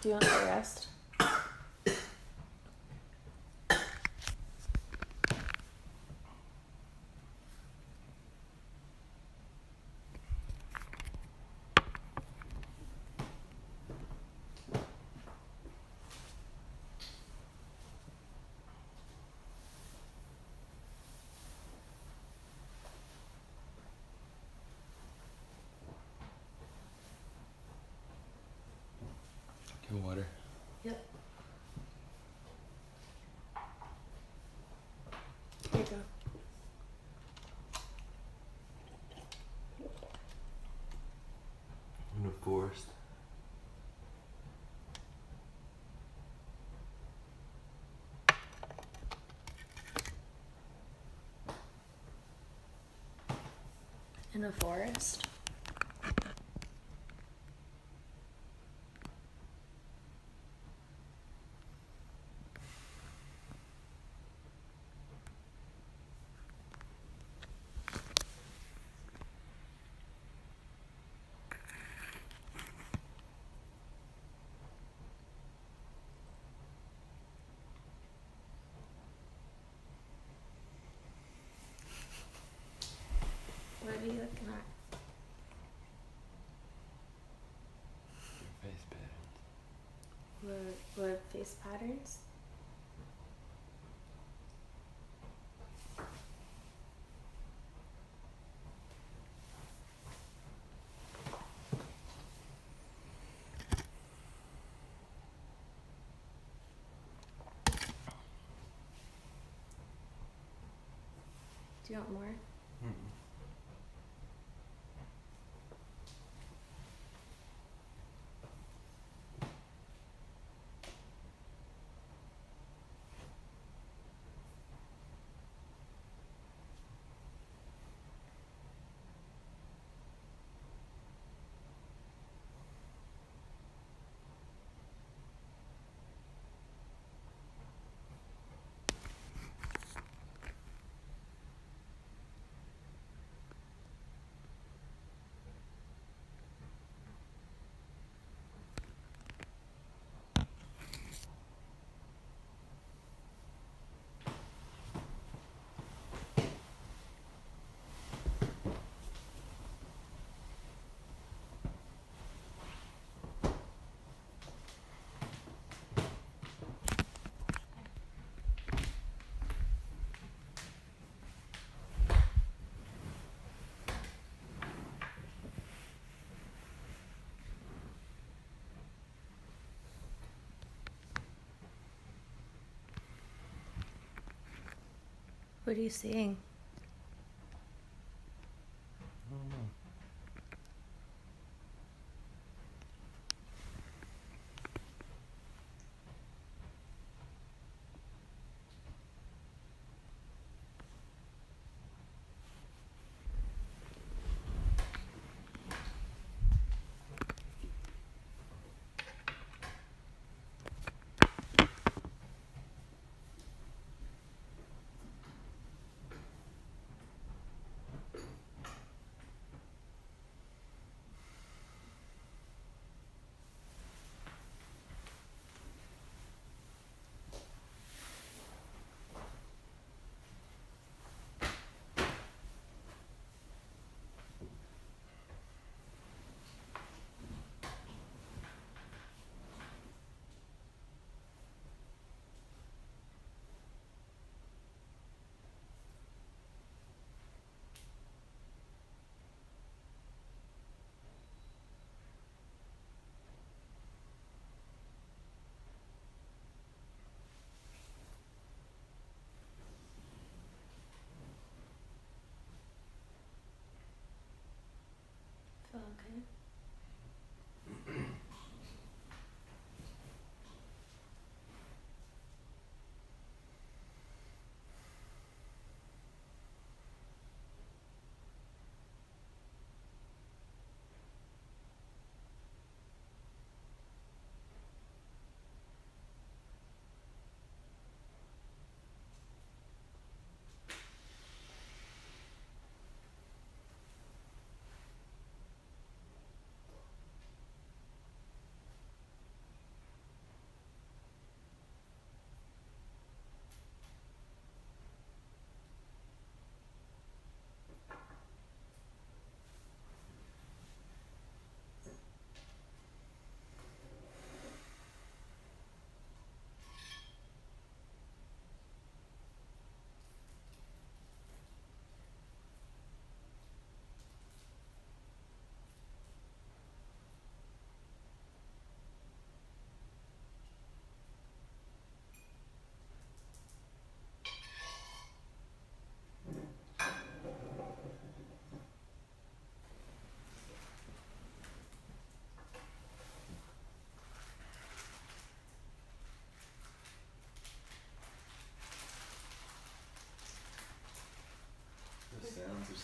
Do you want the rest? Get water. Yep. Here you go. In a forest. In a forest? What are you looking at? Face patterns. What face patterns? Do you want more? Mm-mm. What are you seeing? I don't know.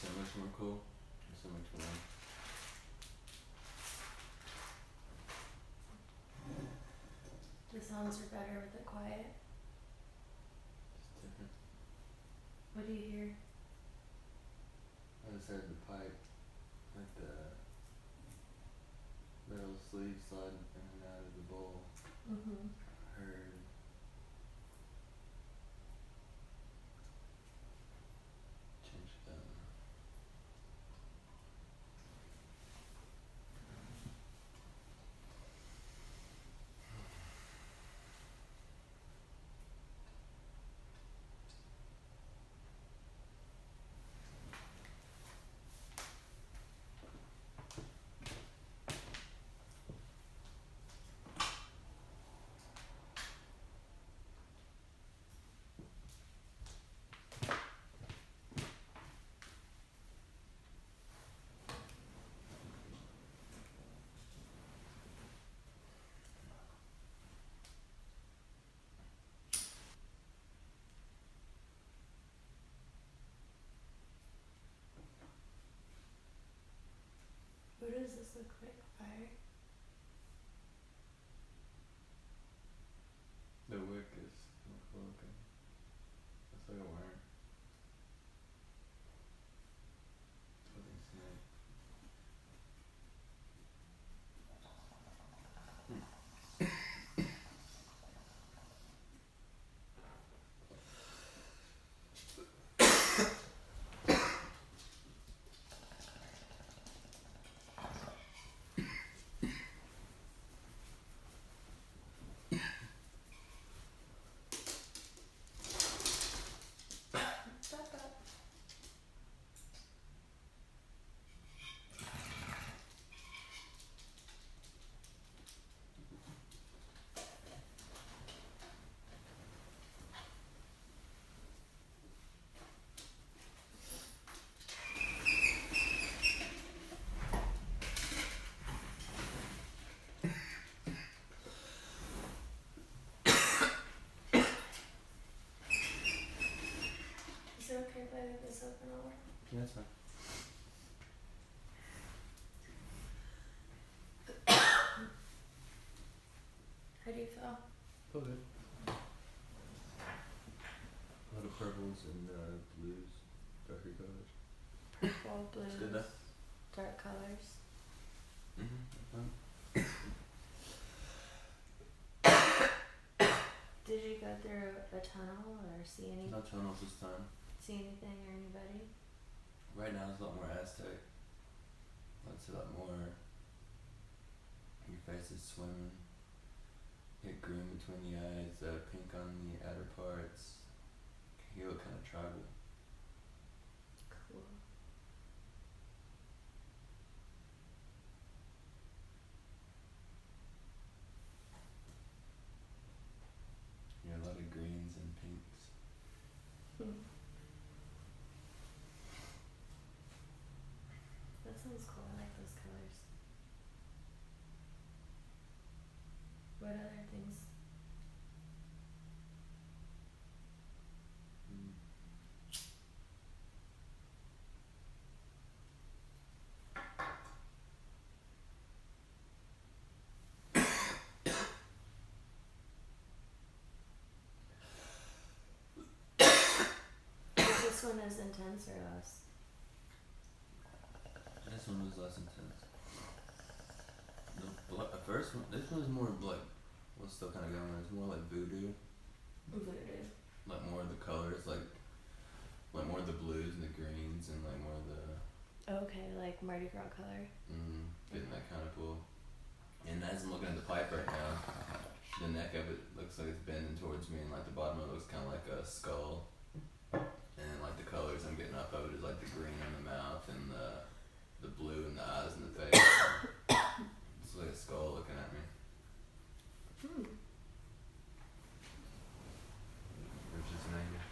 so much more cool. So much more. The sounds are better with it quiet. It's different. What do you hear? I just heard the pipe, like the metal sleeve sliding in and out of the bowl. Mm-hmm. Heard change it up. What does this look like? Fire? The wick is cool looking. Looks like a worm. Fucking snake. Stop up. Is it okay if I leave this open all? Yeah, that's fine. How do you feel? Feel good. A lot of purples and blues, darker colors. Purple, It's good blues, though. dark colors. Mm-hmm. Did you go through a tunnel or see No tunnels this time. anything or anybody? Right now it's a lot more Aztec. It's a lot more. Your face is swimming. You get green between the eyes, pink on the outer parts. You look kind of tribal. Cool. You have a lot of greens and pinks. That sounds cool. I like those colors. What other things? Mm. Is this one as intense or less? This one was less intense. The first one, this one was more like, well, still kind of going. It's more like voodoo. Voodoo. Like more of the colors, like more of the blues and the greens, and like more of the Okay, like Mardi Gras color. getting that kind of pull. And as I'm looking at the pipe right now, the neck of it looks like it's bending towards me, and like the bottom of it looks kind of like a skull. And like the colors I'm getting up of it is like the green in the mouth and the blue in the eyes and the face. It's like a skull looking at me. Which is negative.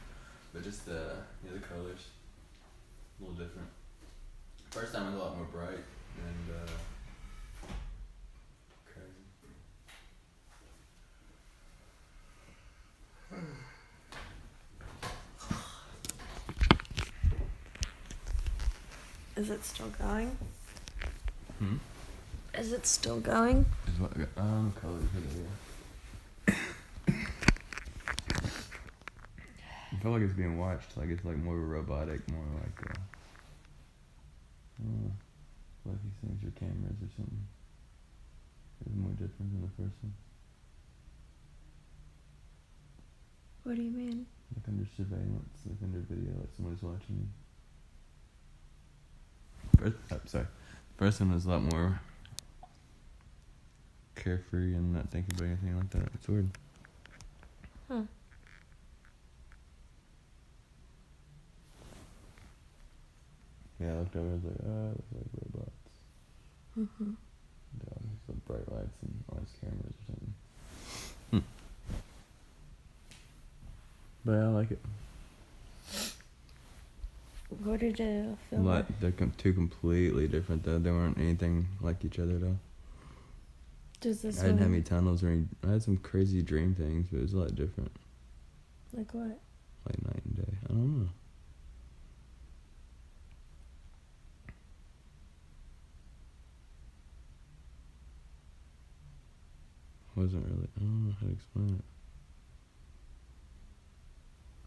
But just the colors, a little different. First time was a lot more bright and crazy. Is it still going? Hmm? Is it still going? Is what colors are there? I feel like it's being watched. Like it's like more robotic, more like like these things are cameras or something. It's more different than the first one. What do you mean? Like under surveillance, like under video, like someone's watching you. First one was a lot more carefree and not thinking about anything like that. It's weird. Huh. Yeah, I looked over, I was like, oh, it looks like robots. Mm-hmm. It's like bright lights and all these cameras or something. But I like it. What did you feel like? They're two completely different though. They weren't anything like each other though. Does this I didn't have any tunnels or any. I had some crazy dream things, but it was a lot different. Like what? Like night and day. I don't know. Wasn't really. I don't know how to explain it.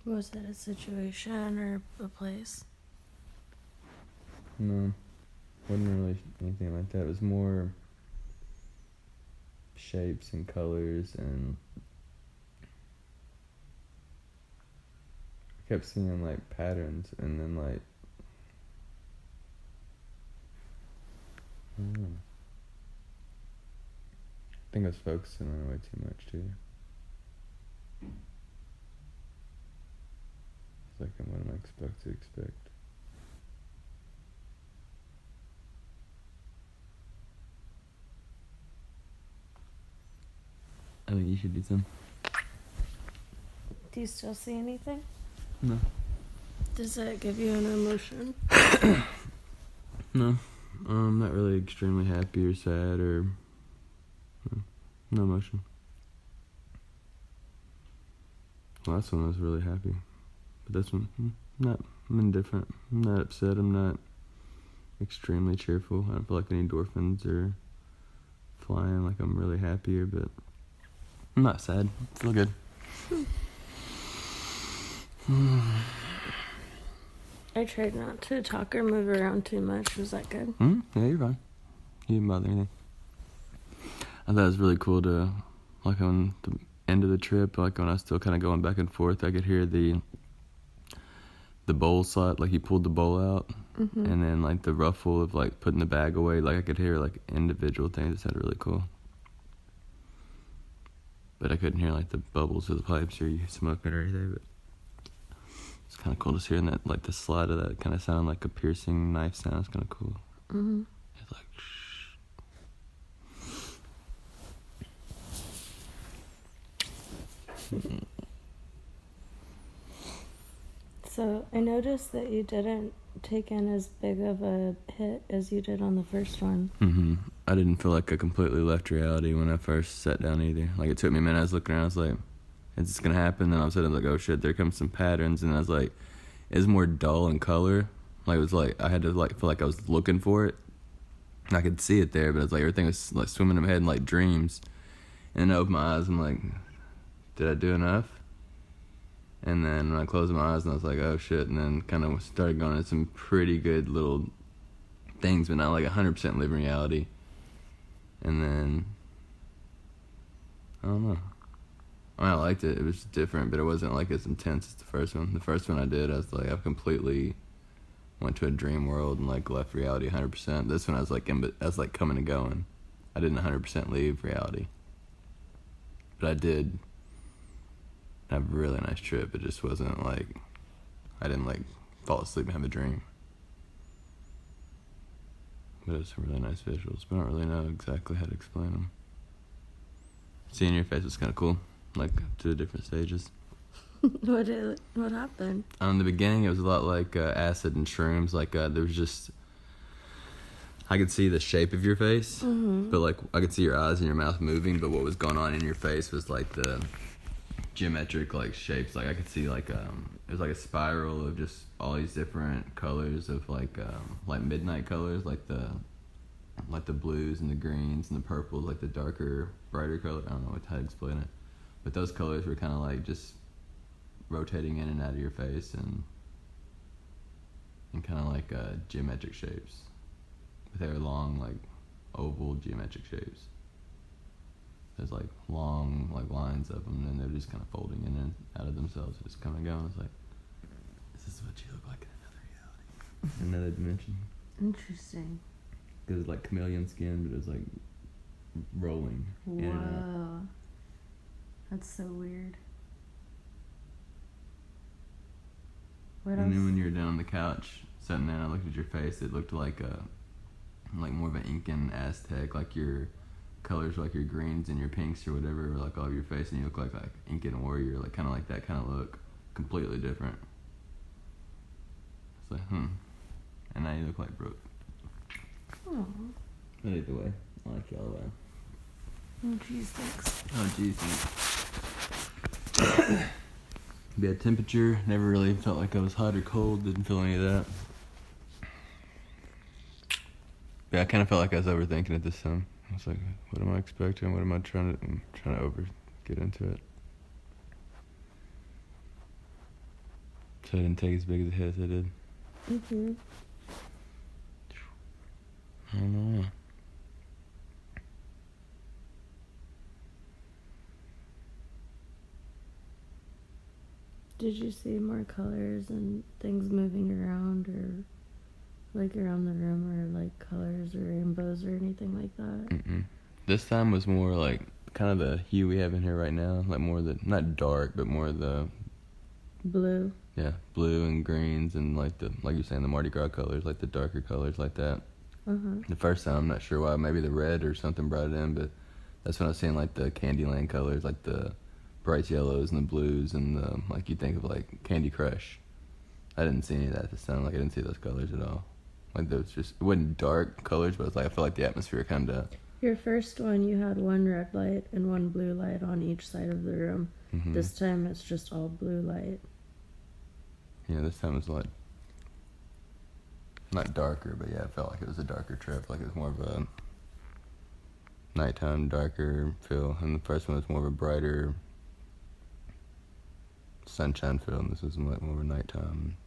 Was it a situation or a place? No, wasn't really anything like that. It was more shapes and colors, and I kept seeing like patterns, and then like I don't know. I think I was focusing on it way too much too. It's like, what am I supposed to expect? I think you should do some. Do you still see anything? No. Does that give you an emotion? No. I'm not really extremely happy or sad or no emotion. The last one I was really happy. But this one, I'm indifferent. I'm not upset. I'm not extremely cheerful. I don't feel like any endorphins are flying like I'm really happier, but I'm not sad. I feel good. I tried not to talk or move around too much. Was that good? Yeah, you're fine. You didn't bother anything. I thought it was really cool to, like on the end of the trip, like when I was still kind of going back and forth, I could hear the bowl slot, like he pulled the bowl out, and then like the ruffle of like putting the bag away, like I could hear like individual things. It sounded really cool. But I couldn't hear like the bubbles of the pipes or you smoking or anything, but it's kind of cool just hearing that, like the slide of that kind of sound, like a piercing knife sound. It's kind of cool. It's like shh. So I noticed that you didn't take in as big of a hit as you did on the first one. I didn't feel like I completely left reality when I first sat down either. Like it took me a minute. I was looking around. I was like, "Is this gonna happen?" Then all of a sudden, I was like, "Oh shit!" There comes some patterns, and I was like, "It's more dull in color." Like it was like I had to like feel like I was looking for it. And I could see it there, but it's like everything was like swimming in my head in like dreams. And then I opened my eyes. I'm like, "Did I do enough?" And then when I closed my eyes, and I was like, "Oh shit!" And then kind of started going into some pretty good little things, but not like 100% live in reality. And then I don't know. I mean, I liked it. It was different, but it wasn't like as intense as the first one. The first one I did, I was like, I completely went to a dream world and like left reality 100%. This one I was like coming and going. I didn't 100% leave reality, but I did have a really nice trip. It just wasn't like I didn't like fall asleep and have a dream. But it's some really nice visuals, but I don't really know exactly how to explain them. Seeing your face was kind of cool, like to the different stages. What happened? In the beginning, it was a lot like acid and shrooms. Like there was just, I could see the shape of your face, but like I could see your eyes and your mouth moving. But what was going on in your face was like the geometric like shapes. Like I could see like it was like a spiral of just all these different colors of like midnight colors, like the blues and the greens and the purples, like the darker, brighter color. I don't know how to explain it, but those colors were kind of like just rotating in and out of your face and kind of like geometric shapes. But they were long, like oval geometric shapes. There's like long like lines of them, and they're just kind of folding in and out of themselves, just coming and going. It's like, this is what you look like in another reality, another dimension. Interesting. Because it's like chameleon skin, but it's like rolling in and out. Whoa. That's so weird. What And else? then when you were down on the couch, sitting there, and I looked at your face, it looked like more of an Incan Aztec, like your colors, like your greens and your pinks or whatever, were like all over your face, and you look like Incan warrior, like kind of like that kind of look, completely different. It's like, and now you look like Brooke. Oh. But either way, I like you all the way. Oh, geez, thanks. Oh, geez, thanks. Yeah, temperature, never really felt like I was hot or cold, didn't feel any of that. Yeah, I kind of felt like I was overthinking it this time. I was like, what am I expecting? What am I I'm trying to get into it. So I didn't take as big as a hit as I did. Mm-hmm. I don't know. Did you see more colors and things moving around, or like around the room, or like colors or rainbows or anything like that? Mm-mm. This time was more like kind of the hue we have in here right now, like more the, not dark, but more the Blue. Yeah, blue and greens and like you're saying, the Mardi Gras colors, like the darker colors like that. Uh-huh. The first time, I'm not sure why, maybe the red or something brought it in, but that's when I was seeing like the Candyland colors, like the bright yellows and the blues and the, like you think of like Candy Crush. I didn't see any of that this time, like I didn't see those colors at all. Like those just, it wasn't dark colors, but it's like I felt like the atmosphere kind of. Your first one, you had one red light and one blue light on each side of the room. Mm-hmm. This time it's just all blue light. Yeah, this time it was like, not darker, but yeah, it felt like it was a darker trip. Like it was more of a nighttime, darker feel. And the first one was more of a brighter sunshine feel, and this was like more of a nighttime.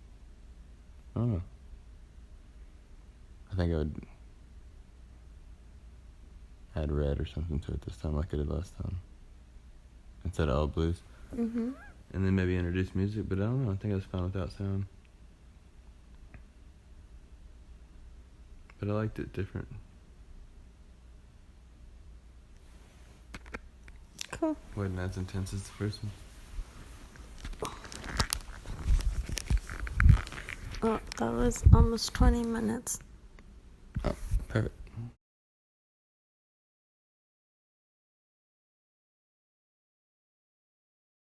I don't know. I think I would add red or something to it this time, like I did last time, instead of all blues. Mm-hmm. And then maybe introduce music, but I don't know. I think I was fine without sound. But I liked it different. Cool. Wasn't as intense as the first one. Oh, that was almost 20 minutes. Oh, perfect.